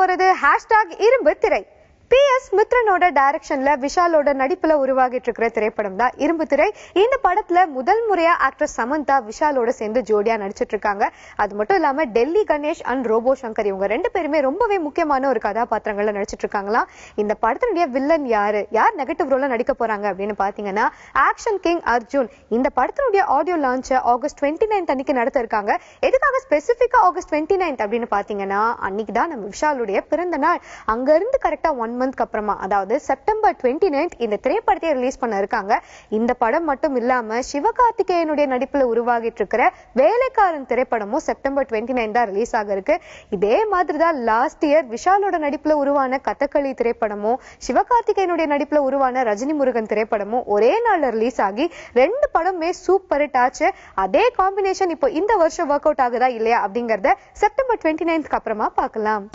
போறது #இரும்பு திரை. PS மித்ரனோட டைரக்ஷன்ல விஷாலோட நடிப்புல உருவாகிட்டு இருக்கிற திரைப்படம் தான் இரும்பு திரை. இந்த படத்துல முதல் முறையா ஆக்ட்ரஸ் சமந்தா விஷாலோட சேர்ந்து ஜோடியா நடிச்சிட்டு இருக்காங்க. அது மட்டும் இல்லாம டெல்லி கணேஷ் அண்ட் ரோபோ சங்கர் இவங்க ரெண்டு பேருமே ரொம்பவே முக்கியமான ஒரு கதாபாத்திரங்கள்ல நடிச்சிட்டு இருக்காங்களாம். இந்த படத்தினுடைய வில்லன் யார் நெகட்டிவ் ரோல்ல நடிக்க போறாங்க அப்படின்னு பாத்தீங்கன்னா ஆக்ஷன் கிங் அர்ஜுன். இந்த படத்தினுடைய ஆடியோ லான்ச் ஆகஸ்ட் 29 அன்னைக்கு நடத்த இருக்காங்க. எதுக்காக ஸ்பெசிபிக்கா ஆகஸ்ட் 29 அப்படின்னு பாத்தீங்கன்னா அன்னைக்கு தான் நம்ம விஷாலுடைய பிறந்த நாள். அங்க இருந்து கரெக்டா 1 மந்த்க்கு அப்புறமா, அதாவது செப்டம்பர் 29 இந்த திரைப்படத்தை ரிலீஸ் பண்ண இருக்காங்க. இந்த படம் மட்டும் இல்லாம சிவகார்த்திகேயனுடைய நடிப்புல உருவாகிட்டு இருக்கிற வேலைக்காரன் திரைப்படமும் செப்டம்பர் 29 தான் ரிலீஸ் ஆக இருக்கு. இதே மாதிரிதான் லாஸ்ட் இயர் விஷாலோட நடிப்புல உருவான கதகளி திரைப்படமும் சிவகார்த்திகேயனுடைய நடிப்புல உருவான ரஜினி முருகன் திரைப்படமும் ஒரே நாள்ல ரிலீஸ் ஆகி 2 படமே சூப்பர் ஹிட் ஆச்சு. அதே காம்பினேஷன் இப்போ இந்த வருஷம் ஒர்க் அவுட் ஆகுதா இல்லையா அப்படிங்கறத செப்டம்பர் 29க்கு அப்புறமா பார்க்கலாம்.